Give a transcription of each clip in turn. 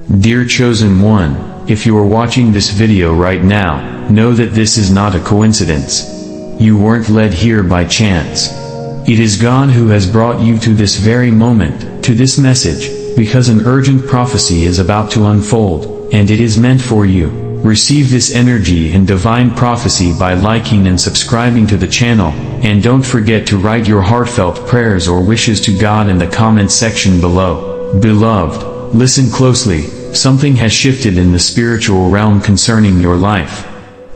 Dear chosen one, if you are watching this video right now, know that this is not a coincidence. You weren't led here by chance. It is God who has brought you to this very moment, to this message, because an urgent prophecy is about to unfold, and it is meant for you. Receive this energy and divine prophecy by liking and subscribing to the channel, and don't forget to write your heartfelt prayers or wishes to God in the comments section below. Beloved, listen closely, something has shifted in the spiritual realm concerning your life.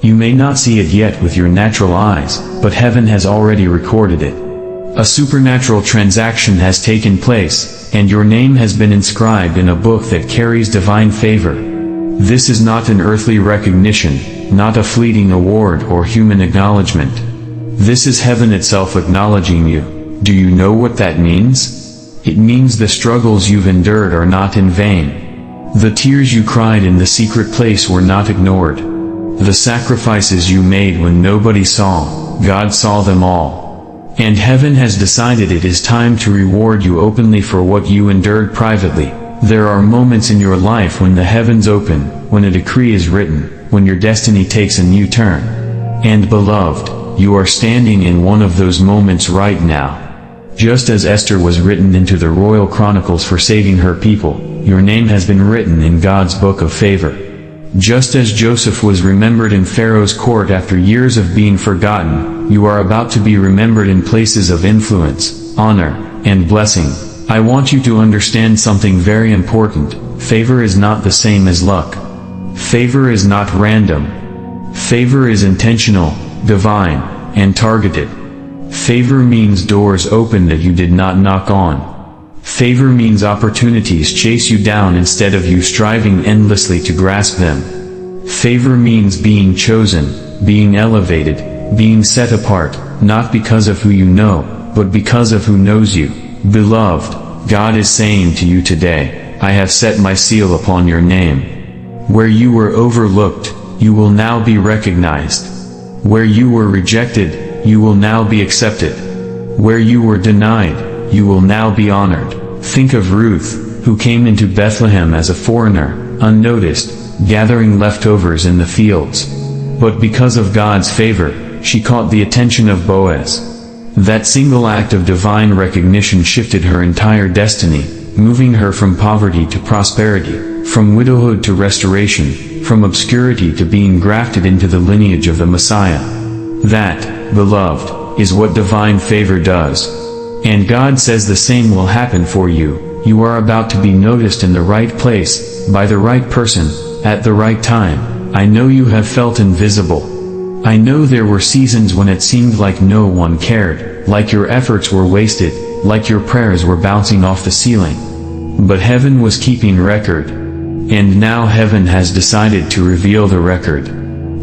You may not see it yet with your natural eyes, but heaven has already recorded it. A supernatural transaction has taken place, and your name has been inscribed in a book that carries divine favor. This is not an earthly recognition, not a fleeting award or human acknowledgement. This is heaven itself acknowledging you. Do you know what that means? It means the struggles you've endured are not in vain. The tears you cried in the secret place were not ignored. The sacrifices you made when nobody saw, God saw them all. And heaven has decided it is time to reward you openly for what you endured privately. There are moments in your life when the heavens open, when a decree is written, when your destiny takes a new turn. And beloved, you are standing in one of those moments right now. Just as Esther was written into the royal chronicles for saving her people, your name has been written in God's book of favor. Just as Joseph was remembered in Pharaoh's court after years of being forgotten, you are about to be remembered in places of influence, honor, and blessing. I want you to understand something very important. Favor is not the same as luck. Favor is not random. Favor is intentional, divine, and targeted. Favor means doors open that you did not knock on. Favor means opportunities chase you down instead of you striving endlessly to grasp them. Favor means being chosen, being elevated, being set apart, not because of who you know, but because of who knows you. Beloved, God is saying to you today, I have set my seal upon your name. Where you were overlooked, you will now be recognized. Where you were rejected, you will now be accepted. Where you were denied, you will now be honored. Think of Ruth, who came into Bethlehem as a foreigner, unnoticed, gathering leftovers in the fields. But because of God's favor, she caught the attention of Boaz. That single act of divine recognition shifted her entire destiny, moving her from poverty to prosperity, from widowhood to restoration, from obscurity to being grafted into the lineage of the Messiah. That, beloved, is what divine favor does. And God says the same will happen for you. You are about to be noticed in the right place, by the right person, at the right time. I know you have felt invisible. I know there were seasons when it seemed like no one cared, like your efforts were wasted, like your prayers were bouncing off the ceiling. But heaven was keeping record. And now heaven has decided to reveal the record.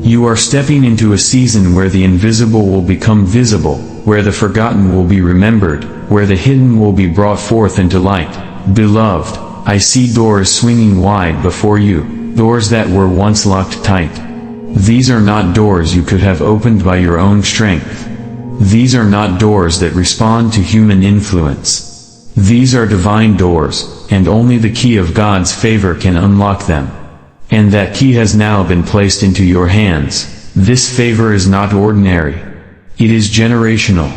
You are stepping into a season where the invisible will become visible, where the forgotten will be remembered, where the hidden will be brought forth into light. Beloved, I see doors swinging wide before you, doors that were once locked tight. These are not doors you could have opened by your own strength. These are not doors that respond to human influence. These are divine doors, and only the key of God's favor can unlock them. And that key has now been placed into your hands. This favor is not ordinary. It is generational.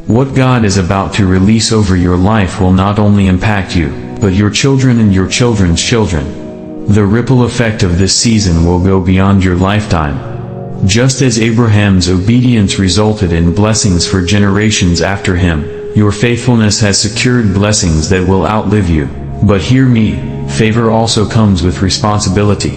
What God is about to release over your life will not only impact you, but your children and your children's children. The ripple effect of this season will go beyond your lifetime. Just as Abraham's obedience resulted in blessings for generations after him, your faithfulness has secured blessings that will outlive you. But hear me, favor also comes with responsibility.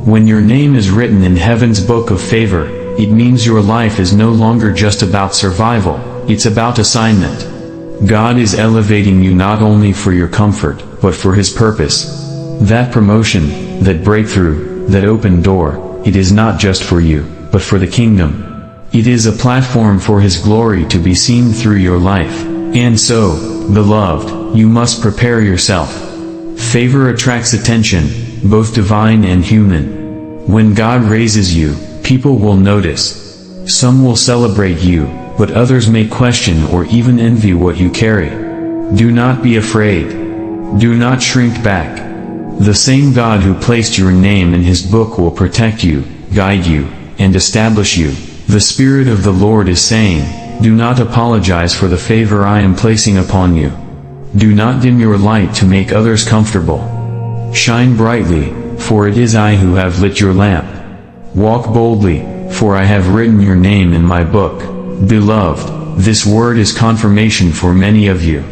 When your name is written in heaven's book of favor, it means your life is no longer just about survival, it's about assignment. God is elevating you not only for your comfort, but for His purpose. That promotion, that breakthrough, that open door, it is not just for you, but for the kingdom. It is a platform for His glory to be seen through your life. And so, beloved, you must prepare yourself. Favor attracts attention, both divine and human. When God raises you, people will notice. Some will celebrate you, but others may question or even envy what you carry. Do not be afraid. Do not shrink back. The same God who placed your name in his book will protect you, guide you, and establish you. The Spirit of the Lord is saying, do not apologize for the favor I am placing upon you. Do not dim your light to make others comfortable. Shine brightly, for it is I who have lit your lamp. Walk boldly, for I have written your name in my book. Beloved, this word is confirmation for many of you.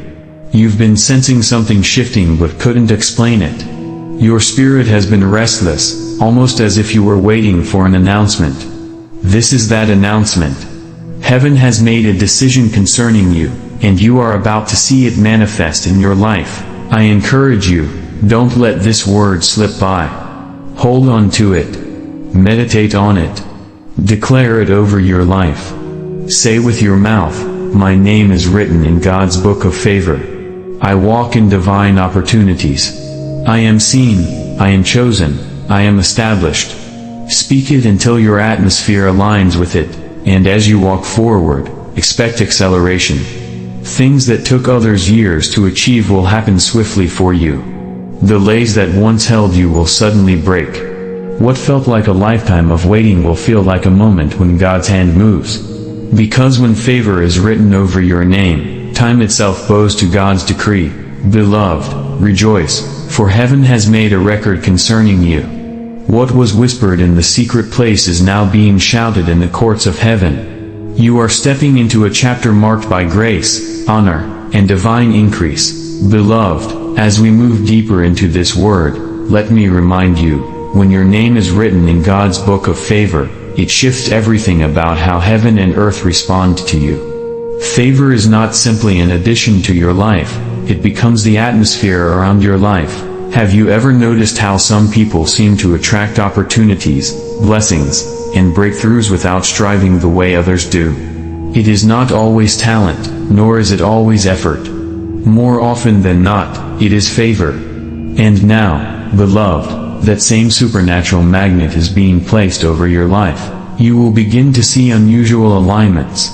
You've been sensing something shifting but couldn't explain it. Your spirit has been restless, almost as if you were waiting for an announcement. This is that announcement. Heaven has made a decision concerning you, and you are about to see it manifest in your life. I encourage you, don't let this word slip by. Hold on to it. Meditate on it. Declare it over your life. Say with your mouth, my name is written in God's book of favor. I walk in divine opportunities. I am seen, I am chosen, I am established. Speak it until your atmosphere aligns with it, and as you walk forward, expect acceleration. Things that took others years to achieve will happen swiftly for you. Delays that once held you will suddenly break. What felt like a lifetime of waiting will feel like a moment when God's hand moves. Because when favor is written over your name, time itself bows to God's decree. Beloved, rejoice, for heaven has made a record concerning you. What was whispered in the secret place is now being shouted in the courts of heaven. You are stepping into a chapter marked by grace, honor, and divine increase. Beloved, as we move deeper into this word, let me remind you, when your name is written in God's book of favor, it shifts everything about how heaven and earth respond to you. Favor is not simply an addition to your life, it becomes the atmosphere around your life. Have you ever noticed how some people seem to attract opportunities, blessings, and breakthroughs without striving the way others do? It is not always talent, nor is it always effort. More often than not, it is favor. And now, beloved, that same supernatural magnet is being placed over your life. You will begin to see unusual alignments.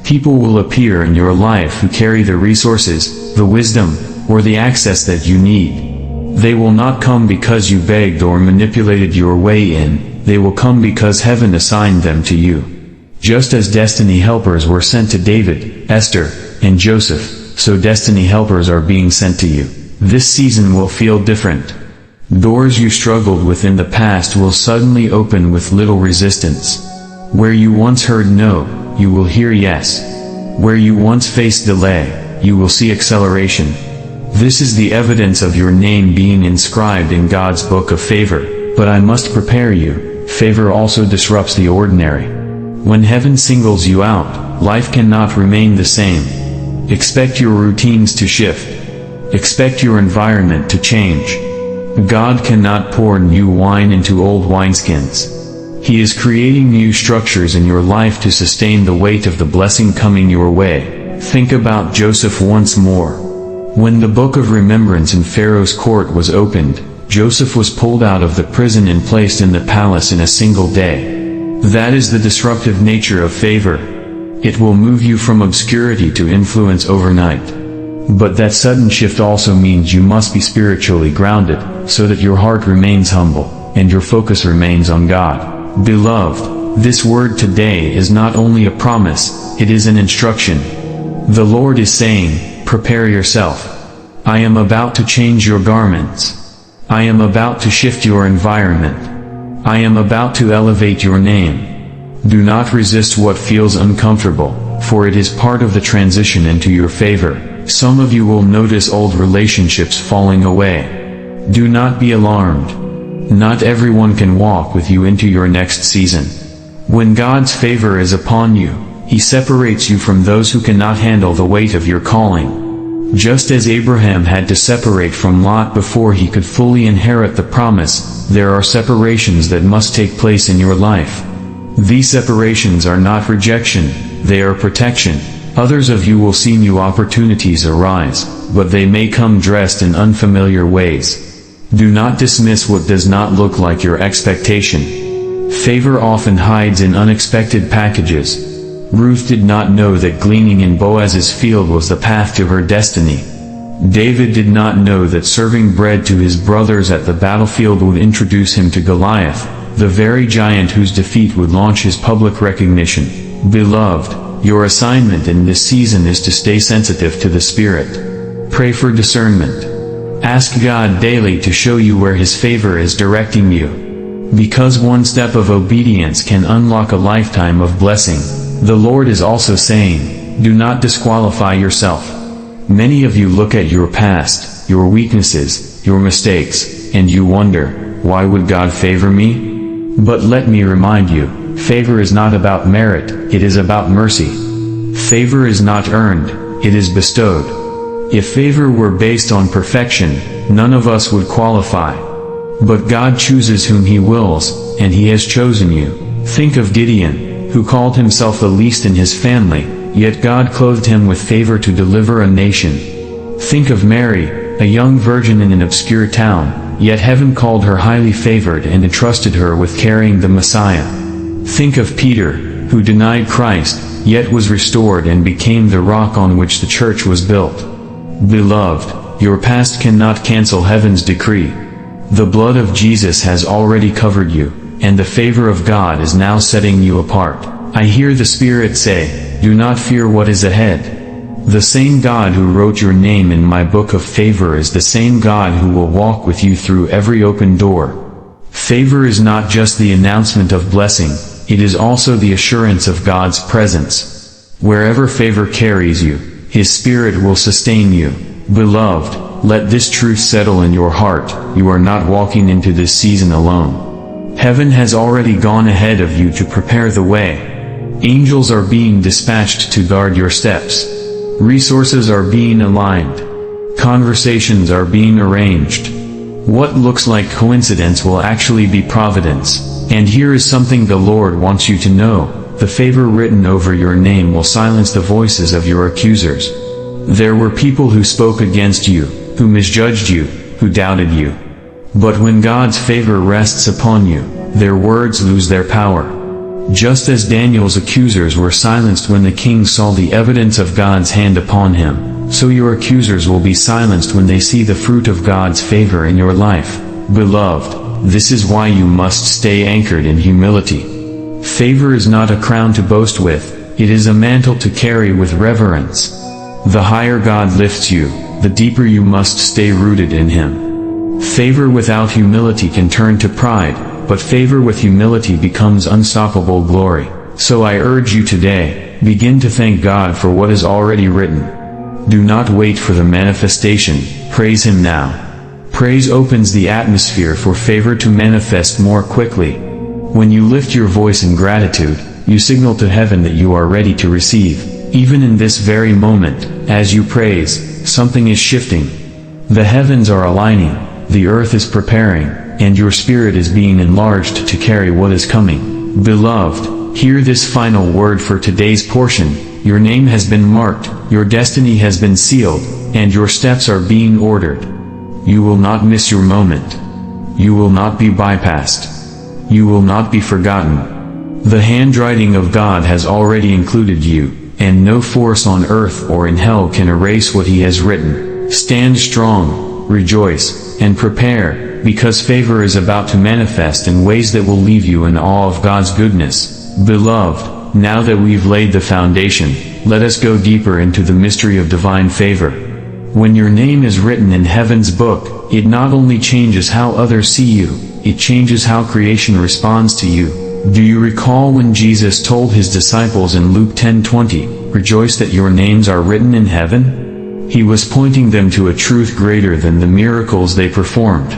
People will appear in your life who carry the resources, the wisdom, or the access that you need. They will not come because you begged or manipulated your way in, they will come because heaven assigned them to you. Just as destiny helpers were sent to David, Esther, and Joseph, so destiny helpers are being sent to you. This season will feel different. Doors you struggled with in the past will suddenly open with little resistance. Where you once heard no, you will hear yes. Where you once faced delay, you will see acceleration. This is the evidence of your name being inscribed in God's book of favor. But I must prepare you, favor also disrupts the ordinary. When heaven singles you out, life cannot remain the same. Expect your routines to shift. Expect your environment to change. God cannot pour new wine into old wineskins. He is creating new structures in your life to sustain the weight of the blessing coming your way. Think about Joseph once more. When the book of remembrance in Pharaoh's court was opened, Joseph was pulled out of the prison and placed in the palace in a single day. That is the disruptive nature of favor. It will move you from obscurity to influence overnight. But that sudden shift also means you must be spiritually grounded, so that your heart remains humble, and your focus remains on God. Beloved, this word today is not only a promise, it is an instruction. The Lord is saying, prepare yourself. I am about to change your garments. I am about to shift your environment. I am about to elevate your name. Do not resist what feels uncomfortable, for it is part of the transition into your favor. Some of you will notice old relationships falling away. Do not be alarmed. Not everyone can walk with you into your next season. When God's favor is upon you, He separates you from those who cannot handle the weight of your calling. Just as Abraham had to separate from Lot before he could fully inherit the promise, there are separations that must take place in your life. These separations are not rejection, they are protection. Others of you will see new opportunities arise, but they may come dressed in unfamiliar ways. Do not dismiss what does not look like your expectation. Favor often hides in unexpected packages. Ruth did not know that gleaning in Boaz's field was the path to her destiny. David did not know that serving bread to his brothers at the battlefield would introduce him to Goliath, the very giant whose defeat would launch his public recognition. Beloved, your assignment in this season is to stay sensitive to the Spirit. Pray for discernment. Ask God daily to show you where His favor is directing you. Because one step of obedience can unlock a lifetime of blessing, the Lord is also saying, do not disqualify yourself. Many of you look at your past, your weaknesses, your mistakes, and you wonder, why would God favor me? But let me remind you, favor is not about merit, it is about mercy. Favor is not earned, it is bestowed. If favor were based on perfection, none of us would qualify. But God chooses whom He wills, and He has chosen you. Think of Gideon, who called himself the least in his family, yet God clothed him with favor to deliver a nation. Think of Mary, a young virgin in an obscure town, yet heaven called her highly favored and entrusted her with carrying the Messiah. Think of Peter, who denied Christ, yet was restored and became the rock on which the church was built. Beloved, your past cannot cancel heaven's decree. The blood of Jesus has already covered you, and the favor of God is now setting you apart. I hear the Spirit say, do not fear what is ahead. The same God who wrote your name in my book of favor is the same God who will walk with you through every open door. Favor is not just the announcement of blessing, it is also the assurance of God's presence. Wherever favor carries you, His Spirit will sustain you. Beloved, let this truth settle in your heart, you are not walking into this season alone. Heaven has already gone ahead of you to prepare the way. Angels are being dispatched to guard your steps. Resources are being aligned. Conversations are being arranged. What looks like coincidence will actually be providence. And here is something the Lord wants you to know. The favor written over your name will silence the voices of your accusers. There were people who spoke against you, who misjudged you, who doubted you. But when God's favor rests upon you, their words lose their power. Just as Daniel's accusers were silenced when the king saw the evidence of God's hand upon him, so your accusers will be silenced when they see the fruit of God's favor in your life. Beloved, this is why you must stay anchored in humility. Favor is not a crown to boast with, it is a mantle to carry with reverence. The higher God lifts you, the deeper you must stay rooted in Him. Favor without humility can turn to pride, but favor with humility becomes unstoppable glory. So I urge you today, begin to thank God for what is already written. Do not wait for the manifestation, praise Him now. Praise opens the atmosphere for favor to manifest more quickly. When you lift your voice in gratitude, you signal to heaven that you are ready to receive. Even in this very moment, as you praise, something is shifting. The heavens are aligning, the earth is preparing, and your spirit is being enlarged to carry what is coming. Beloved, hear this final word for today's portion. Your name has been marked, your destiny has been sealed, and your steps are being ordered. You will not miss your moment. You will not be bypassed. You will not be forgotten. The handwriting of God has already included you, and no force on earth or in hell can erase what He has written. Stand strong, rejoice, and prepare, because favor is about to manifest in ways that will leave you in awe of God's goodness. Beloved, now that we've laid the foundation, let us go deeper into the mystery of divine favor. When your name is written in heaven's book, it not only changes how others see you, it changes how creation responds to you. Do you recall when Jesus told His disciples in Luke 10:20, "Rejoice that your names are written in heaven"? He was pointing them to a truth greater than the miracles they performed.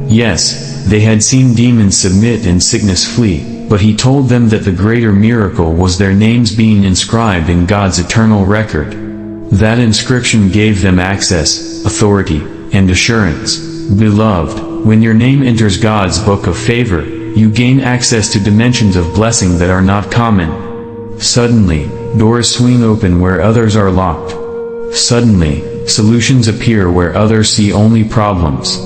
Yes, they had seen demons submit and sickness flee, but He told them that the greater miracle was their names being inscribed in God's eternal record. That inscription gave them access, authority, and assurance. Beloved, when your name enters God's book of favor, you gain access to dimensions of blessing that are not common. Suddenly, doors swing open where others are locked. Suddenly, solutions appear where others see only problems.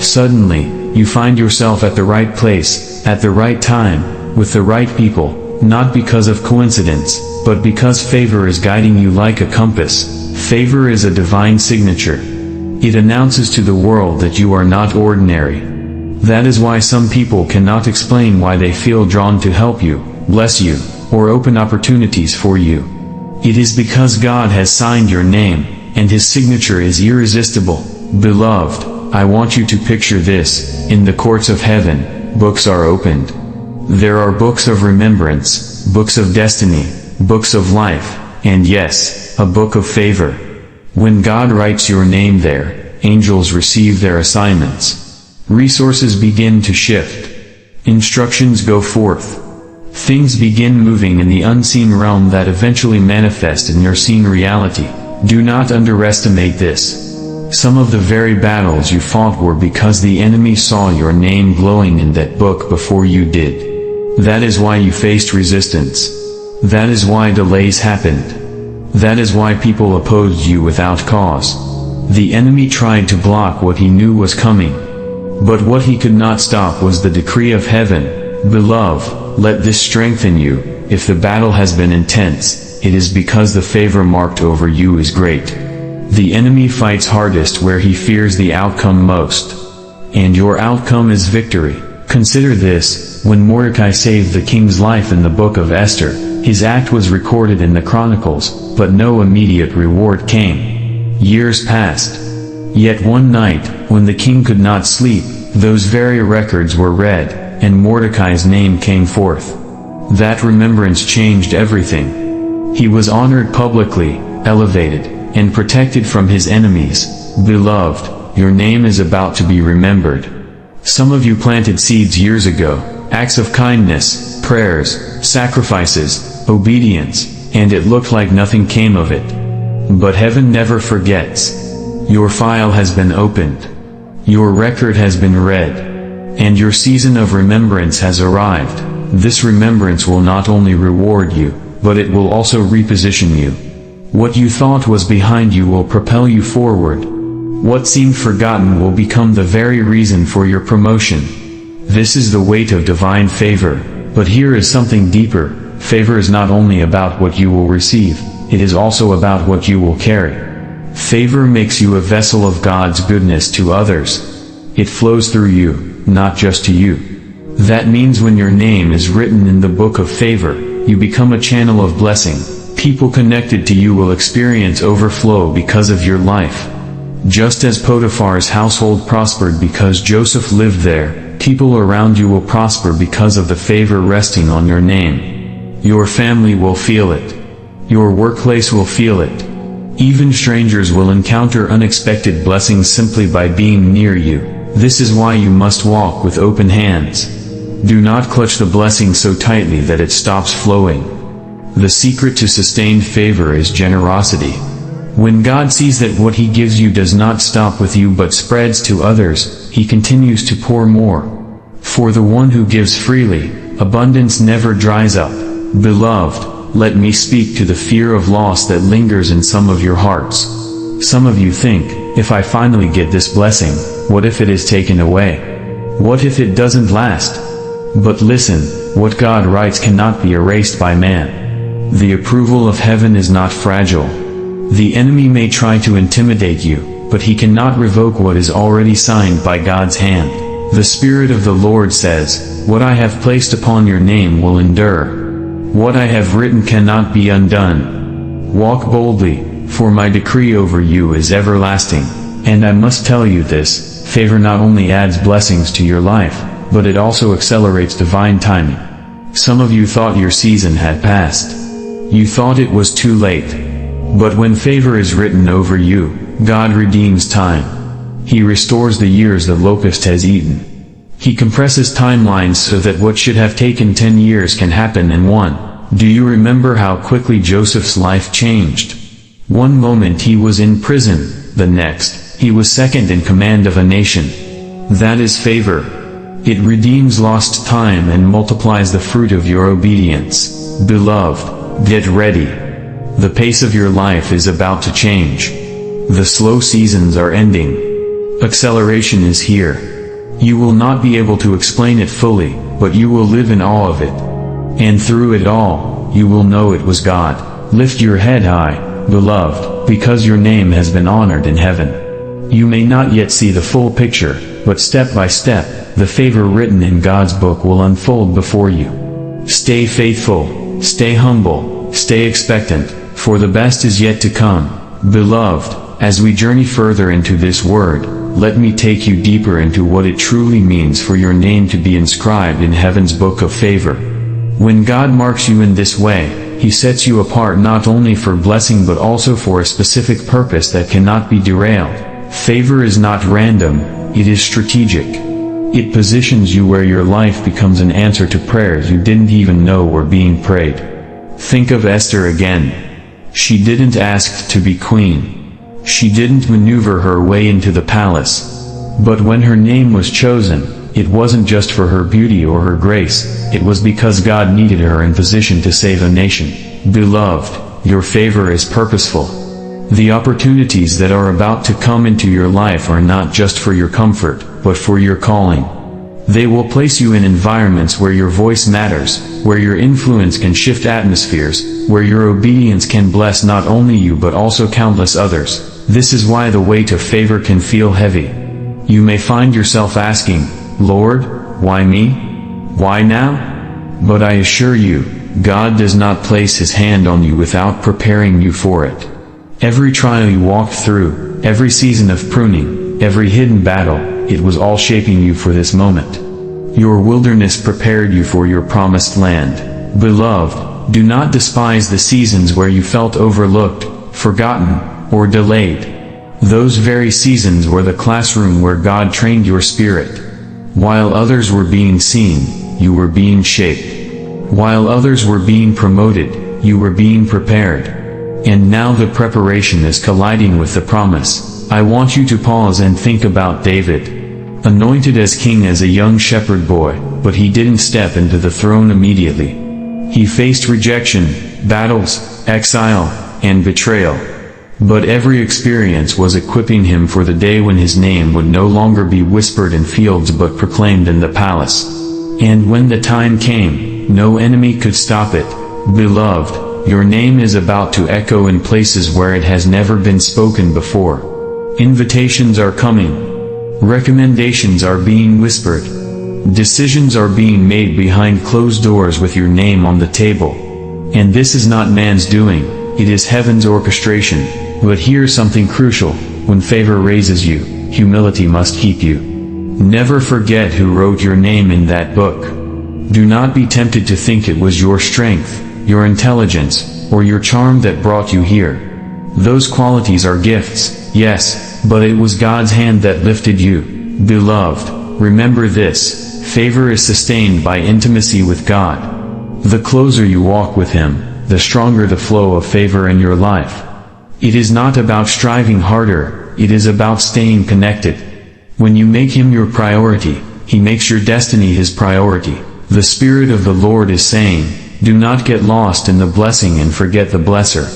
Suddenly, you find yourself at the right place, at the right time, with the right people, not because of coincidence, but because favor is guiding you like a compass. Favor is a divine signature. It announces to the world that you are not ordinary. That is why some people cannot explain why they feel drawn to help you, bless you, or open opportunities for you. It is because God has signed your name, and His signature is irresistible. Beloved, I want you to picture this: in the courts of heaven, books are opened. There are books of remembrance, books of destiny, books of life, and yes, a book of favor. When God writes your name there, angels receive their assignments. Resources begin to shift. Instructions go forth. Things begin moving in the unseen realm that eventually manifest in your seen reality. Do not underestimate this. Some of the very battles you fought were because the enemy saw your name glowing in that book before you did. That is why you faced resistance. That is why delays happened. That is why people opposed you without cause. The enemy tried to block what he knew was coming. But what he could not stop was the decree of heaven. Beloved, let this strengthen you. If the battle has been intense, it is because the favor marked over you is great. The enemy fights hardest where he fears the outcome most. And your outcome is victory. Consider this: when Mordecai saved the king's life in the book of Esther, his act was recorded in the Chronicles, but no immediate reward came. Years passed. Yet one night, when the king could not sleep, those very records were read, and Mordecai's name came forth. That remembrance changed everything. He was honored publicly, elevated, and protected from his enemies. Beloved, your name is about to be remembered. Some of you planted seeds years ago, acts of kindness, prayers, sacrifices, obedience, and it looked like nothing came of it. But heaven never forgets. Your file has been opened. Your record has been read. And your season of remembrance has arrived. This remembrance will not only reward you, but it will also reposition you. What you thought was behind you will propel you forward. What seemed forgotten will become the very reason for your promotion. This is the weight of divine favor. But here is something deeper. Favor is not only about what you will receive, it is also about what you will carry. Favor makes you a vessel of God's goodness to others. It flows through you, not just to you. That means when your name is written in the book of favor, you become a channel of blessing. People connected to you will experience overflow because of your life. Just as Potiphar's household prospered because Joseph lived there, people around you will prosper because of the favor resting on your name. Your family will feel it. Your workplace will feel it. Even strangers will encounter unexpected blessings simply by being near you. This is why you must walk with open hands. Do not clutch the blessing so tightly that it stops flowing. The secret to sustained favor is generosity. When God sees that what He gives you does not stop with you but spreads to others, He continues to pour more. For the one who gives freely, abundance never dries up. Beloved, let me speak to the fear of loss that lingers in some of your hearts. Some of you think, if I finally get this blessing, what if it is taken away? What if it doesn't last? But listen, what God writes cannot be erased by man. The approval of heaven is not fragile. The enemy may try to intimidate you, but he cannot revoke what is already signed by God's hand. The Spirit of the Lord says, "What I have placed upon your name will endure. What I have written cannot be undone. Walk boldly, for my decree over you is everlasting." And I must tell you this, favor not only adds blessings to your life, but it also accelerates divine timing. Some of you thought your season had passed. You thought it was too late. But when favor is written over you, God redeems time. He restores the years the locust has eaten. He compresses timelines so that what should have taken 10 years can happen in one. Do you remember how quickly Joseph's life changed? One moment he was in prison, the next, he was second in command of a nation. That is favor. It redeems lost time and multiplies the fruit of your obedience. Beloved, get ready. The pace of your life is about to change. The slow seasons are ending. Acceleration is here. You will not be able to explain it fully, but you will live in awe of it. And through it all, you will know it was God. Lift your head high, beloved, because your name has been honored in heaven. You may not yet see the full picture, but step by step, the favor written in God's book will unfold before you. Stay faithful, stay humble, stay expectant, for the best is yet to come. Beloved, as we journey further into this word, let me take you deeper into what it truly means for your name to be inscribed in heaven's book of favor. When God marks you in this way, He sets you apart not only for blessing but also for a specific purpose that cannot be derailed. Favor is not random, it is strategic. It positions you where your life becomes an answer to prayers you didn't even know were being prayed. Think of Esther again. She didn't ask to be queen. She didn't maneuver her way into the palace. But when her name was chosen, it wasn't just for her beauty or her grace, it was because God needed her in position to save a nation. Beloved, your favor is purposeful. The opportunities that are about to come into your life are not just for your comfort, but for your calling. They will place you in environments where your voice matters, where your influence can shift atmospheres, where your obedience can bless not only you but also countless others. This is why the weight of favor can feel heavy. You may find yourself asking, Lord, why me? Why now? But I assure you, God does not place His hand on you without preparing you for it. Every trial you walked through, every season of pruning, every hidden battle, it was all shaping you for this moment. Your wilderness prepared you for your promised land. Beloved, do not despise the seasons where you felt overlooked, forgotten, or delayed. Those very seasons were the classroom where God trained your spirit. While others were being seen, you were being shaped. While others were being promoted, you were being prepared. And now the preparation is colliding with the promise. I want you to pause and think about David. Anointed as king as a young shepherd boy, but he didn't step into the throne immediately. He faced rejection, battles, exile, and betrayal. But every experience was equipping him for the day when his name would no longer be whispered in fields but proclaimed in the palace. And when the time came, no enemy could stop it. Beloved, your name is about to echo in places where it has never been spoken before. Invitations are coming. Recommendations are being whispered. Decisions are being made behind closed doors with your name on the table. And this is not man's doing, it is heaven's orchestration. But here's something crucial: when favor raises you, humility must keep you. Never forget who wrote your name in that book. Do not be tempted to think it was your strength, your intelligence, or your charm that brought you here. Those qualities are gifts, yes, but it was God's hand that lifted you. Beloved, remember this: favor is sustained by intimacy with God. The closer you walk with Him, the stronger the flow of favor in your life. It is not about striving harder, it is about staying connected. When you make Him your priority, He makes your destiny His priority. The Spirit of the Lord is saying, do not get lost in the blessing and forget the blesser.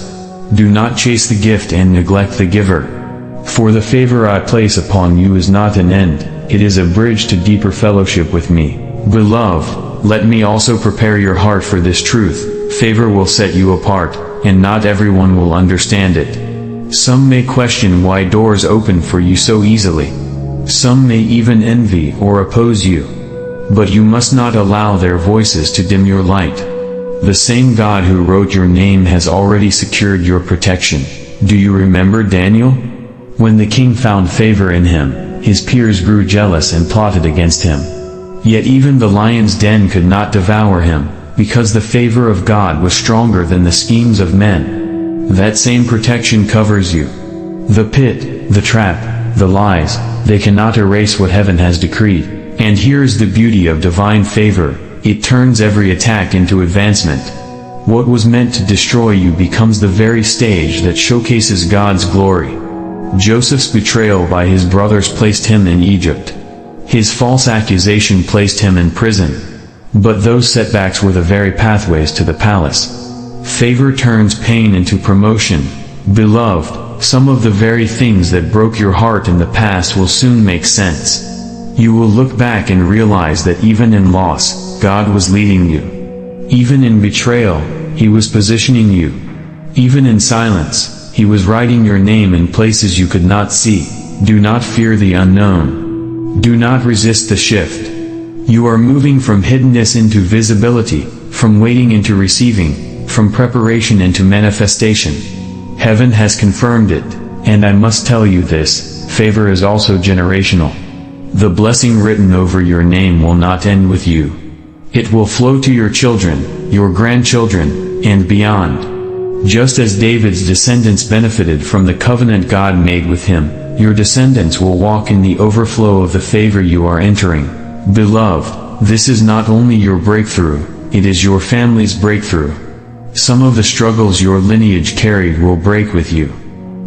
Do not chase the gift and neglect the giver. For the favor I place upon you is not an end, it is a bridge to deeper fellowship with me. Beloved, let me also prepare your heart for this truth: favor will set you apart, and not everyone will understand it. Some may question why doors open for you so easily. Some may even envy or oppose you. But you must not allow their voices to dim your light. The same God who wrote your name has already secured your protection. Do you remember Daniel? When the king found favor in him, his peers grew jealous and plotted against him. Yet even the lion's den could not devour him, because the favor of God was stronger than the schemes of men. That same protection covers you. The pit, the trap, the lies, they cannot erase what heaven has decreed. And here is the beauty of divine favor: it turns every attack into advancement. What was meant to destroy you becomes the very stage that showcases God's glory. Joseph's betrayal by his brothers placed him in Egypt. His false accusation placed him in prison. But those setbacks were the very pathways to the palace. Favor turns pain into promotion. Beloved, some of the very things that broke your heart in the past will soon make sense. You will look back and realize that even in loss, God was leading you. Even in betrayal, He was positioning you. Even in silence, He was writing your name in places you could not see. Do not fear the unknown. Do not resist the shift. You are moving from hiddenness into visibility, from waiting into receiving, from preparation into manifestation. Heaven has confirmed it, and I must tell you this, favor is also generational. The blessing written over your name will not end with you. It will flow to your children, your grandchildren, and beyond. Just as David's descendants benefited from the covenant God made with him, your descendants will walk in the overflow of the favor you are entering. Beloved, this is not only your breakthrough, it is your family's breakthrough. Some of the struggles your lineage carried will break with you.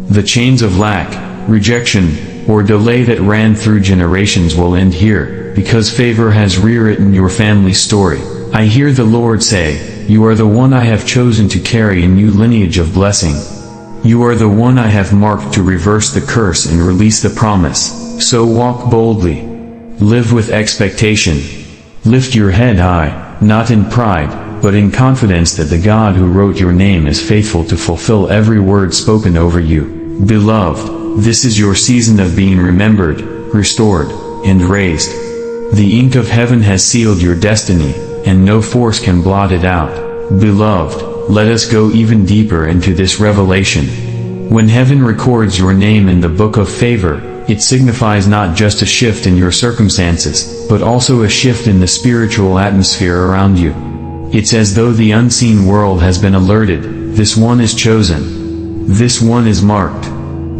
The chains of lack, rejection, or delay that ran through generations will end here, because favor has rewritten your family's story. I hear the Lord say, "You are the one I have chosen to carry a new lineage of blessing. You are the one I have marked to reverse the curse and release the promise. So walk boldly. Live with expectation. Lift your head high, not in pride, but in confidence that the God who wrote your name is faithful to fulfill every word spoken over you." Beloved, this is your season of being remembered, restored, and raised. The ink of heaven has sealed your destiny, and no force can blot it out. Beloved, let us go even deeper into this revelation. When heaven records your name in the book of favor, it signifies not just a shift in your circumstances, but also a shift in the spiritual atmosphere around you. It's as though the unseen world has been alerted. This one is chosen. This one is marked.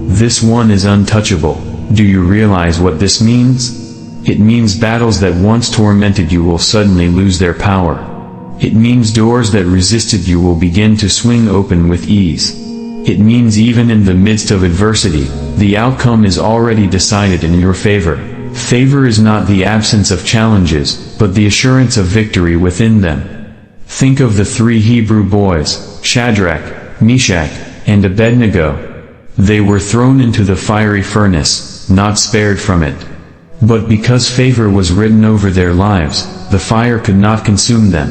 This one is untouchable. Do you realize what this means? It means battles that once tormented you will suddenly lose their power. It means doors that resisted you will begin to swing open with ease. It means even in the midst of adversity, the outcome is already decided in your favor. Favor is not the absence of challenges, but the assurance of victory within them. Think of the 3 Hebrew boys, Shadrach, Meshach, and Abednego. They were thrown into the fiery furnace, not spared from it. But because favor was written over their lives, the fire could not consume them.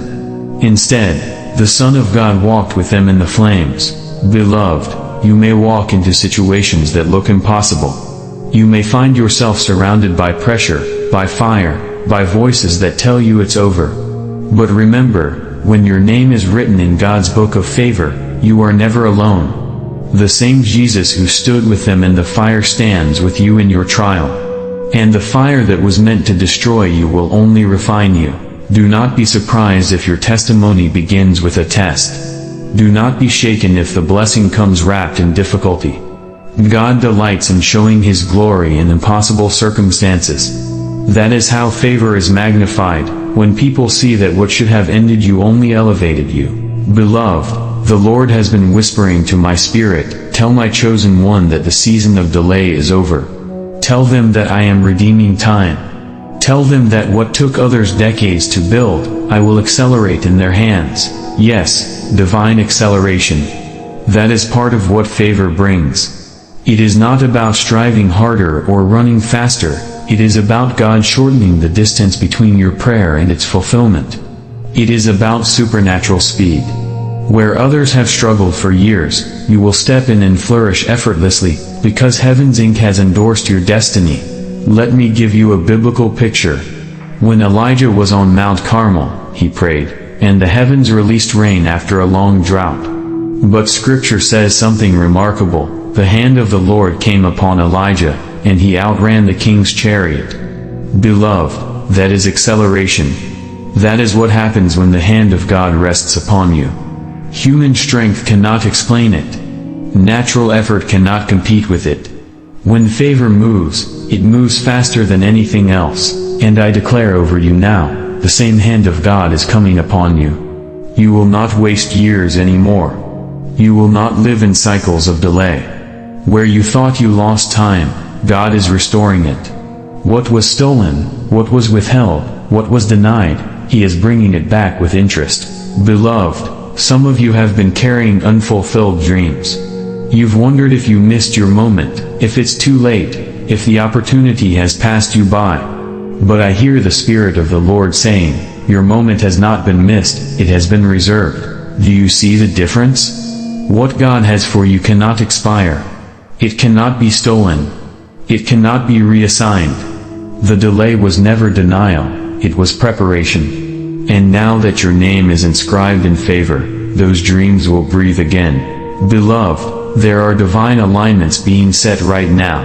Instead, the Son of God walked with them in the flames. Beloved, you may walk into situations that look impossible. You may find yourself surrounded by pressure, by fire, by voices that tell you it's over. But remember, when your name is written in God's book of favor, you are never alone. The same Jesus who stood with them in the fire stands with you in your trial. And the fire that was meant to destroy you will only refine you. Do not be surprised if your testimony begins with a test. Do not be shaken if the blessing comes wrapped in difficulty. God delights in showing His glory in impossible circumstances. That is how favor is magnified, when people see that what should have ended you only elevated you. Beloved, the Lord has been whispering to my spirit, "Tell my chosen one that the season of delay is over. Tell them that I am redeeming time. Tell them that what took others decades to build, I will accelerate in their hands." Yes, divine acceleration. That is part of what favor brings. It is not about striving harder or running faster, it is about God shortening the distance between your prayer and its fulfillment. It is about supernatural speed. Where others have struggled for years, you will step in and flourish effortlessly, because heaven's ink has endorsed your destiny. Let me give you a biblical picture. When Elijah was on Mount Carmel, he prayed, and the heavens released rain after a long drought. But Scripture says something remarkable. The hand of the Lord came upon Elijah, and he outran the king's chariot. Beloved, that is acceleration. That is what happens when the hand of God rests upon you. Human strength cannot explain it. Natural effort cannot compete with it. When favor moves, it moves faster than anything else, and I declare over you now, the same hand of God is coming upon you. You will not waste years anymore. You will not live in cycles of delay. Where you thought you lost time, God is restoring it. What was stolen, what was withheld, what was denied, He is bringing it back with interest. Beloved, some of you have been carrying unfulfilled dreams. You've wondered if you missed your moment, if it's too late, if the opportunity has passed you by. But I hear the Spirit of the Lord saying, your moment has not been missed, it has been reserved. Do you see the difference? What God has for you cannot expire. It cannot be stolen. It cannot be reassigned. The delay was never denial, it was preparation. And now that your name is inscribed in favor, those dreams will breathe again. Beloved, there are divine alignments being set right now.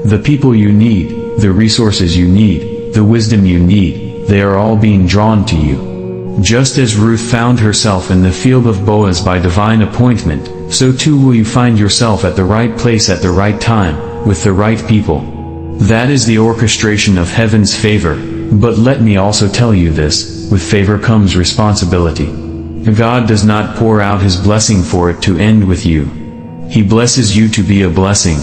The people you need, the resources you need, the wisdom you need, they are all being drawn to you. Just as Ruth found herself in the field of Boaz by divine appointment, so too will you find yourself at the right place at the right time, with the right people. That is the orchestration of heaven's favor, but let me also tell you this, with favor comes responsibility. God does not pour out His blessing for it to end with you. He blesses you to be a blessing.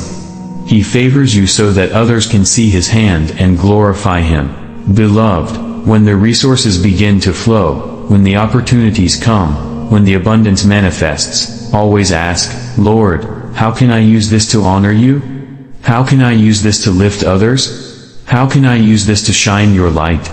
He favors you so that others can see His hand and glorify Him. Beloved, when the resources begin to flow, when the opportunities come, when the abundance manifests, always ask, Lord, how can I use this to honor you? How can I use this to lift others? How can I use this to shine your light?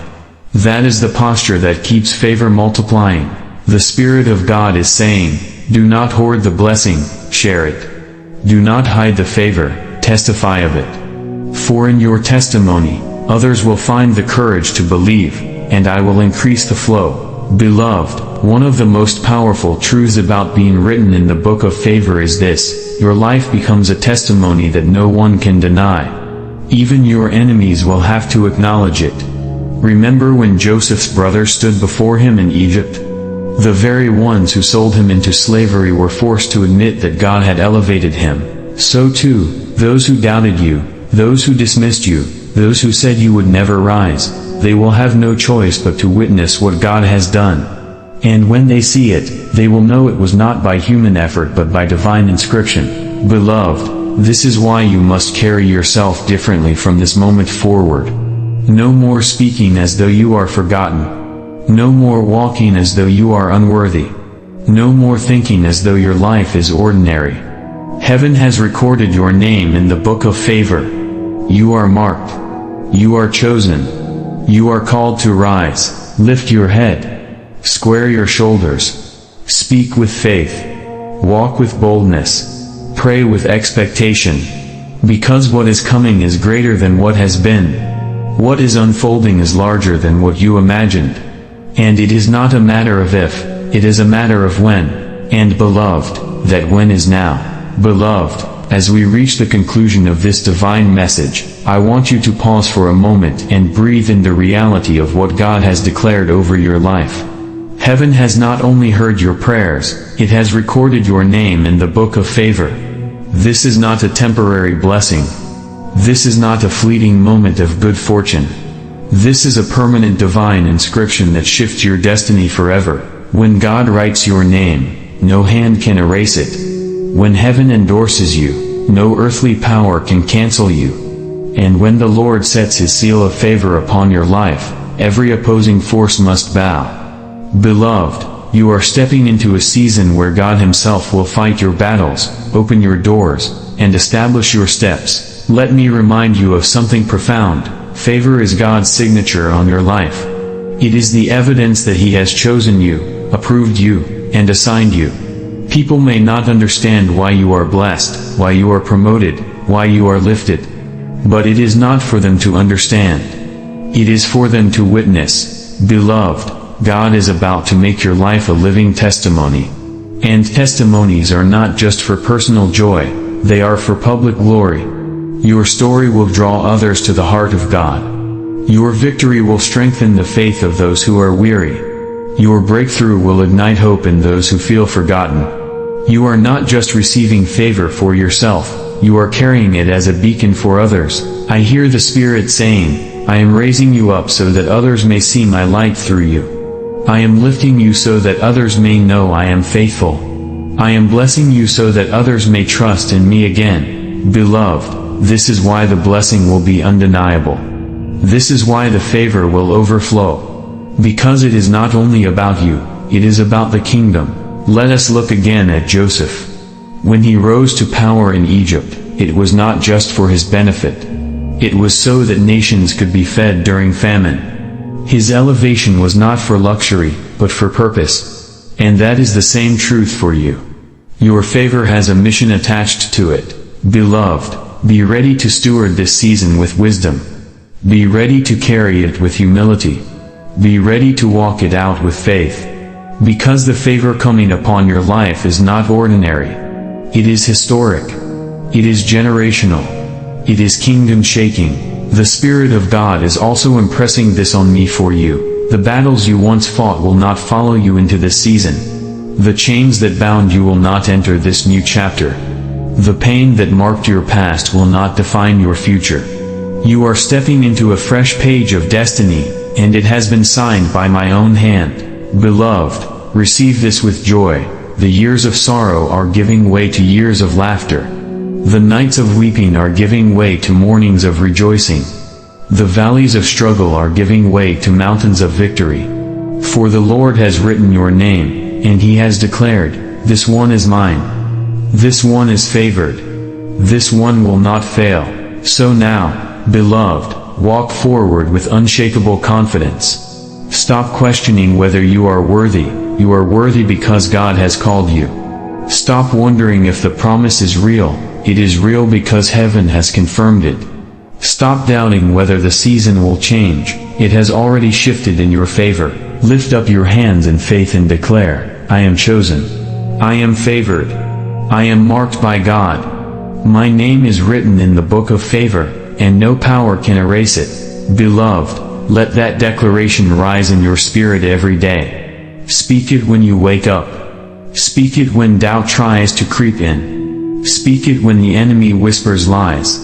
That is the posture that keeps favor multiplying. The Spirit of God is saying, do not hoard the blessing, share it. Do not hide the favor, testify of it. For in your testimony, others will find the courage to believe, and I will increase the flow. Beloved, one of the most powerful truths about being written in the book of favor is this: your life becomes a testimony that no one can deny. Even your enemies will have to acknowledge it. Remember when Joseph's brothers stood before him in Egypt? The very ones who sold him into slavery were forced to admit that God had elevated him. So too, those who doubted you, those who dismissed you, those who said you would never rise, they will have no choice but to witness what God has done. And when they see it, they will know it was not by human effort but by divine inscription. Beloved, this is why you must carry yourself differently from this moment forward. No more speaking as though you are forgotten. No more walking as though you are unworthy. No more thinking as though your life is ordinary. Heaven has recorded your name in the book of favor. You are marked. You are chosen. You are called to rise. Lift your head. Square your shoulders. Speak with faith. Walk with boldness. Pray with expectation. Because what is coming is greater than what has been. What is unfolding is larger than what you imagined. And it is not a matter of if, it is a matter of when. And beloved, that when is now. Beloved, as we reach the conclusion of this divine message, I want you to pause for a moment and breathe in the reality of what God has declared over your life. Heaven has not only heard your prayers, it has recorded your name in the book of favor. This is not a temporary blessing. This is not a fleeting moment of good fortune. This is a permanent divine inscription that shifts your destiny forever. When God writes your name, no hand can erase it. When heaven endorses you, no earthly power can cancel you. And when the Lord sets His seal of favor upon your life, every opposing force must bow. Beloved, you are stepping into a season where God Himself will fight your battles, open your doors, and establish your steps. Let me remind you of something profound. Favor is God's signature on your life. It is the evidence that He has chosen you, approved you, and assigned you. People may not understand why you are blessed, why you are promoted, why you are lifted. But it is not for them to understand. It is for them to witness. Beloved, God is about to make your life a living testimony. And testimonies are not just for personal joy, they are for public glory. Your story will draw others to the heart of God. Your victory will strengthen the faith of those who are weary. Your breakthrough will ignite hope in those who feel forgotten. You are not just receiving favor for yourself, you are carrying it as a beacon for others. I hear the Spirit saying, I am raising you up so that others may see my light through you. I am lifting you so that others may know I am faithful. I am blessing you so that others may trust in me again. Beloved, this is why the blessing will be undeniable. This is why the favor will overflow. Because it is not only about you, it is about the kingdom. Let us look again at Joseph. When he rose to power in Egypt, it was not just for his benefit. It was so that nations could be fed during famine. His elevation was not for luxury, but for purpose. And that is the same truth for you. Your favor has a mission attached to it. Beloved, Be ready to steward this season with wisdom. Be ready to carry it with humility. Be ready to walk it out with faith. Because the favor coming upon your life is not ordinary. It is historic. It is generational. It is kingdom-shaking. The Spirit of God is also impressing this on me for you. The battles you once fought will not follow you into this season. The chains that bound you will not enter this new chapter. The pain that marked your past will not define your future. You are stepping into a fresh page of destiny, and it has been signed by my own hand. Beloved, receive this with joy. The years of sorrow are giving way to years of laughter. The nights of weeping are giving way to mornings of rejoicing. The valleys of struggle are giving way to mountains of victory. For the Lord has written your name, and He has declared, "This one is mine. This one is favored. This one will not fail." So now, beloved, walk forward with unshakable confidence. Stop questioning whether you are worthy. You are worthy because God has called you. Stop wondering if the promise is real. It is real because heaven has confirmed it. Stop doubting whether the season will change. It has already shifted in your favor. Lift up your hands in faith and declare, "I am chosen. I am favored. I am marked by God. My name is written in the book of favor, and no power can erase it." Beloved, let that declaration rise in your spirit every day. Speak it when you wake up. Speak it when doubt tries to creep in. Speak it when the enemy whispers lies.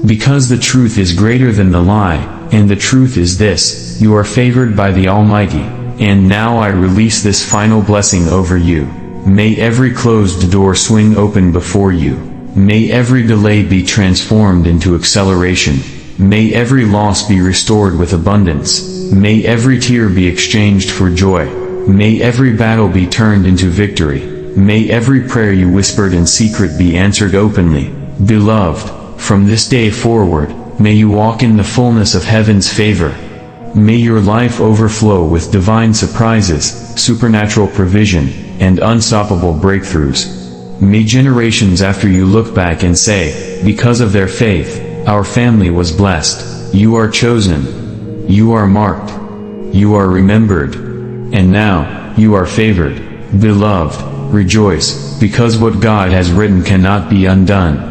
Because the truth is greater than the lie, and the truth is this: you are favored by the Almighty. And now I release this final blessing over you. May every closed door swing open before you. May every delay be transformed into acceleration. May every loss be restored with abundance. May every tear be exchanged for joy. May every battle be turned into victory. May every prayer you whispered in secret be answered openly. Beloved, from this day forward, may you walk in the fullness of heaven's favor. May your life overflow with divine surprises, supernatural provision, and unstoppable breakthroughs. May generations after you look back and say, "Because of their faith, our family was blessed." You are chosen. You are marked. You are remembered. And now, you are favored. Beloved, rejoice, because what God has written cannot be undone.